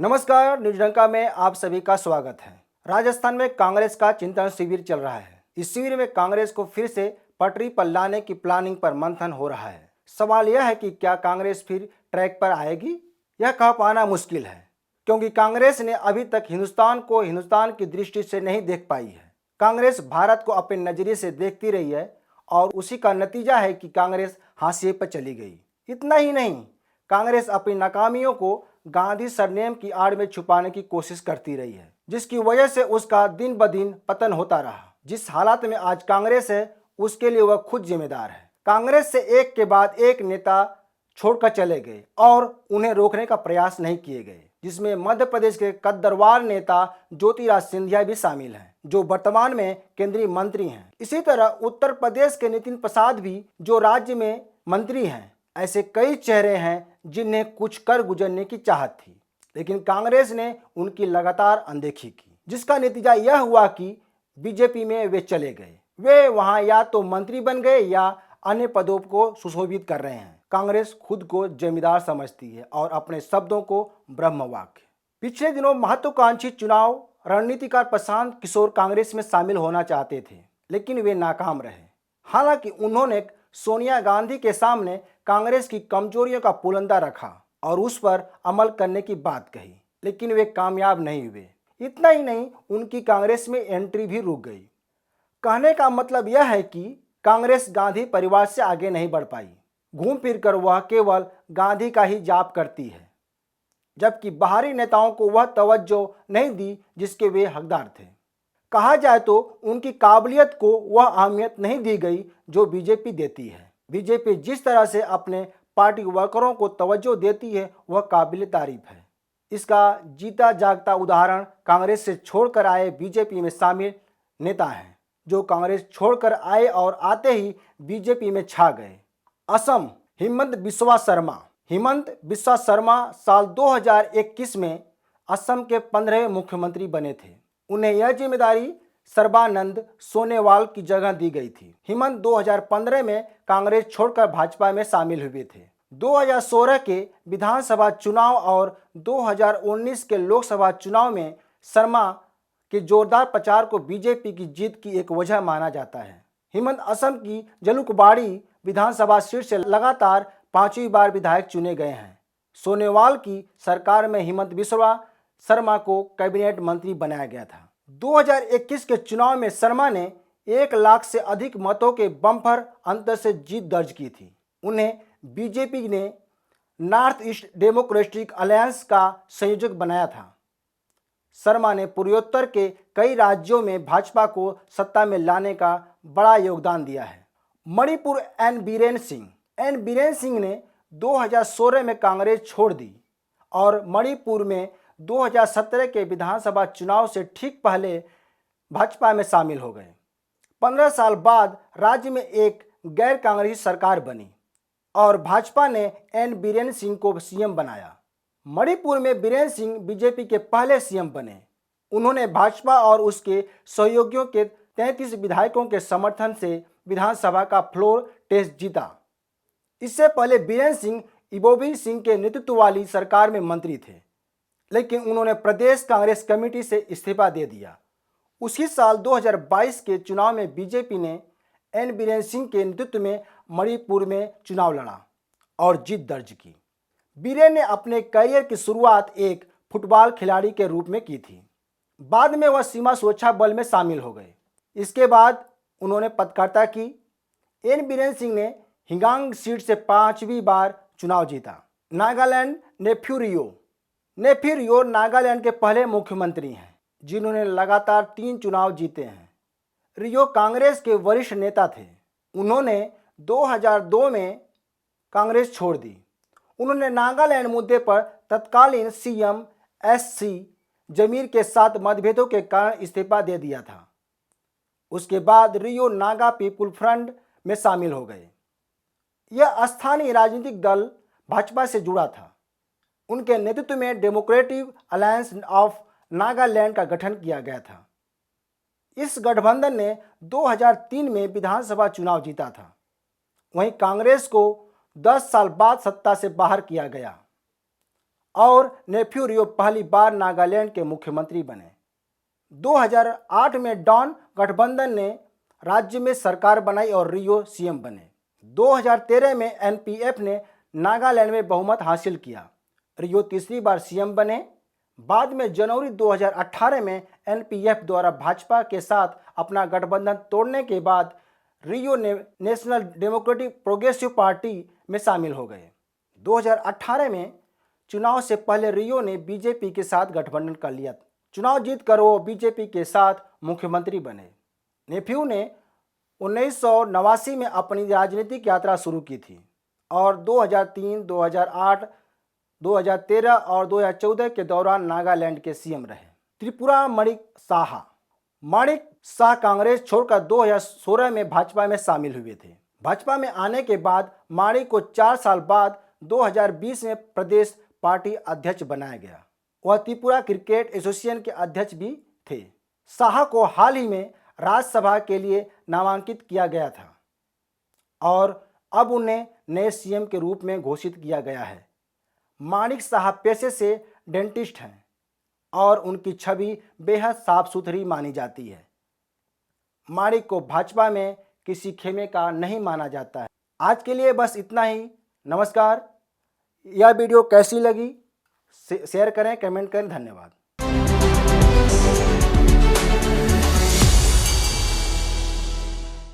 नमस्कार, न्यूज डंका में आप सभी का स्वागत है। राजस्थान में कांग्रेस का चिंतन शिविर चल रहा है। इस शिविर में कांग्रेस को फिर से पटरी पर लाने की प्लानिंग पर मंथन हो रहा है। सवाल यह है कि क्या कांग्रेस फिर ट्रैक पर आएगी? यह कह पाना मुश्किल है, क्योंकि कांग्रेस ने अभी तक हिंदुस्तान को हिंदुस्तान की दृष्टि से नहीं देख पाई है। कांग्रेस भारत को अपने नजरिए से देखती रही है और उसी का नतीजा है कि कांग्रेस हाशिए पर चली गई। इतना ही नहीं, कांग्रेस अपनी नाकामियों को गांधी सरनेम की आड़ में छुपाने की कोशिश करती रही है, जिसकी वजह से उसका दिन ब दिन पतन होता रहा। जिस हालात में आज कांग्रेस है, उसके लिए वह खुद जिम्मेदार है। कांग्रेस से एक के बाद एक नेता छोड़कर चले गए और उन्हें रोकने का प्रयास नहीं किए गए, जिसमें मध्य प्रदेश के कद्दावर नेता ज्योतिराज सिंधिया भी शामिल हैं, जो वर्तमान में केंद्रीय मंत्री हैं। इसी तरह उत्तर प्रदेश के नितिन प्रसाद भी, जो राज्य में मंत्री हैं। ऐसे कई चेहरे हैं जिन्हें कुछ कर गुजरने की चाहत थी, लेकिन कांग्रेस ने उनकी लगातार अनदेखी की, जिसका नतीजा यह हुआ कि बीजेपी में वे चले गए। वे वहां या तो मंत्री बन गए या अन्य पदों को सुशोभित कर रहे हैं। कांग्रेस खुद को जमींदार समझती है और अपने शब्दों को ब्रह्मवाक्य। पिछले दिनों महत्वाकांक्षी चुनाव रणनीतिकार प्रशांत किशोर कांग्रेस में शामिल होना चाहते थे, लेकिन वे नाकाम रहे। हालांकि उन्होंने सोनिया गांधी के सामने कांग्रेस की कमजोरियों का पुलंदा रखा और उस पर अमल करने की बात कही, लेकिन वे कामयाब नहीं हुए। इतना ही नहीं, उनकी कांग्रेस में एंट्री भी रुक गई। कहने का मतलब यह है कि कांग्रेस गांधी परिवार से आगे नहीं बढ़ पाई। घूम फिर कर वह केवल गांधी का ही जाप करती है, जबकि बाहरी नेताओं को वह तवज्जो नहीं दी जिसके वे हकदार थे। कहा जाए तो उनकी काबिलियत को वह अहमियत नहीं दी गई जो बीजेपी देती है। बीजेपी जिस तरह से अपने पार्टी वर्करों को तवज्जो देती है, वह काबिल तारीफ है। इसका जीता जागता उदाहरण कांग्रेस से छोड़कर आए बीजेपी में शामिल नेता हैं, जो कांग्रेस छोड़कर आए और आते ही बीजेपी में छा गए। असम, हिमंत बिस्वा शर्मा। हिमंत बिस्वा शर्मा साल 2021 में असम के 15वें मुख्यमंत्री बने थे। उन्हें यह जिम्मेदारी सर्बानंद सोनोवाल की जगह दी गई थी। हिमंत 2015 में कांग्रेस छोड़कर भाजपा में शामिल हुए थे। 2016 के विधानसभा चुनाव और 2019 के लोकसभा चुनाव में शर्मा के जोरदार प्रचार को बीजेपी की जीत की एक वजह माना जाता है। हिमंत असम की जलुकबाड़ी विधानसभा सीट से लगातार 5वीं बार विधायक चुने गए हैं। सोनोवाल की सरकार में हिमंत बिस्वा शर्मा को कैबिनेट मंत्री बनाया गया था। 2021 के चुनाव में शर्मा ने 1 लाख से अधिक मतों के बम्पर अंतर से जीत दर्ज की थी। उन्हें बीजेपी ने नॉर्थ ईस्ट डेमोक्रेटिक अलायंस का संयोजक बनाया था। शर्मा ने पूर्वोत्तर के कई राज्यों में भाजपा को सत्ता में लाने का बड़ा योगदान दिया है। मणिपुर, एन बीरेन सिंह ने 2016 में कांग्रेस छोड़ दी और मणिपुर में 2017 के विधानसभा चुनाव से ठीक पहले भाजपा में शामिल हो गए। 15 साल बाद राज्य में एक गैर कांग्रेसी सरकार बनी और भाजपा ने एन बीरेन सिंह को सीएम बनाया। मणिपुर में बीरेन सिंह बीजेपी के पहले सीएम बने। उन्होंने भाजपा और उसके सहयोगियों के 33 विधायकों के समर्थन से विधानसभा का फ्लोर टेस्ट जीता। इससे पहले बीरेन सिंह इबोबी सिंह के नेतृत्व वाली सरकार में मंत्री थे, लेकिन उन्होंने प्रदेश कांग्रेस कमेटी से इस्तीफा दे दिया। उसी साल 2022 के चुनाव में बीजेपी ने एन बीरेन सिंह के नेतृत्व में मणिपुर में चुनाव लड़ा और जीत दर्ज की। बीरेन ने अपने करियर की शुरुआत एक फुटबॉल खिलाड़ी के रूप में की थी। बाद में वह सीमा सुरक्षा बल में शामिल हो गए। इसके बाद उन्होंने पत्रकारिता की। एन बीरेन सिंह ने हिंगांग सीट से 5वीं बार चुनाव जीता। नागालैंड, नेफ्यू रियो नागालैंड के पहले मुख्यमंत्री हैं, जिन्होंने लगातार 3 चुनाव जीते हैं। रियो कांग्रेस के वरिष्ठ नेता थे। उन्होंने 2002 में कांग्रेस छोड़ दी। उन्होंने नागालैंड मुद्दे पर तत्कालीन सीएम एससी जमीर के साथ मतभेदों के कारण इस्तीफा दे दिया था। उसके बाद रियो नागा पीपुल फ्रंट में शामिल हो गए। यह स्थानीय राजनीतिक दल भाजपा से जुड़ा था। उनके नेतृत्व में डेमोक्रेटिक अलायंस ऑफ नागालैंड का गठन किया गया था। इस गठबंधन ने 2003 में विधानसभा चुनाव जीता था। वहीं कांग्रेस को 10 साल बाद सत्ता से बाहर किया गया। और नेफ्यू रियो पहली बार नागालैंड के मुख्यमंत्री बने। 2008 में डॉन गठबंधन ने राज्य में सरकार बनाई और रियो सीएम बने। 2013 में एनपीएफ ने नागालैंड में बहुमत हासिल किया। रियो तीसरी बार सीएम बने। बाद में जनवरी 2018 में एनपीएफ द्वारा भाजपा के साथ अपना गठबंधन तोड़ने के बाद रियो ने नेशनल डेमोक्रेटिक प्रोग्रेसिव पार्टी में शामिल हो गए। 2018 में चुनाव से पहले रियो ने बीजेपी के साथ गठबंधन कर लिया। चुनाव जीतकर वो बीजेपी के साथ मुख्यमंत्री बने। नेफ्यू ने 1989 में अपनी राजनीतिक यात्रा शुरू की थी और 2003, 2008, 2013 और 2014 के दौरान नागालैंड के सीएम रहे। त्रिपुरा माणिक शाह कांग्रेस छोड़कर 2016 में भाजपा में शामिल हुए थे। भाजपा में आने के बाद माणिक को 4 साल बाद 2020 में प्रदेश पार्टी अध्यक्ष बनाया गया। वह त्रिपुरा क्रिकेट एसोसिएशन के अध्यक्ष भी थे। शाह को हाल ही में राज्यसभा के लिए नामांकित किया गया था और अब उन्हें नए सीएम के रूप में घोषित किया गया है। माणिक शाह पेशे से डेंटिस्ट हैं और उनकी छवि बेहद साफ सुथरी मानी जाती है। माणिक को भाजपा में किसी खेमे का नहीं माना जाता है। आज के लिए बस इतना ही। नमस्कार। यह वीडियो कैसी लगी शेयर करें, कमेंट करें। धन्यवाद।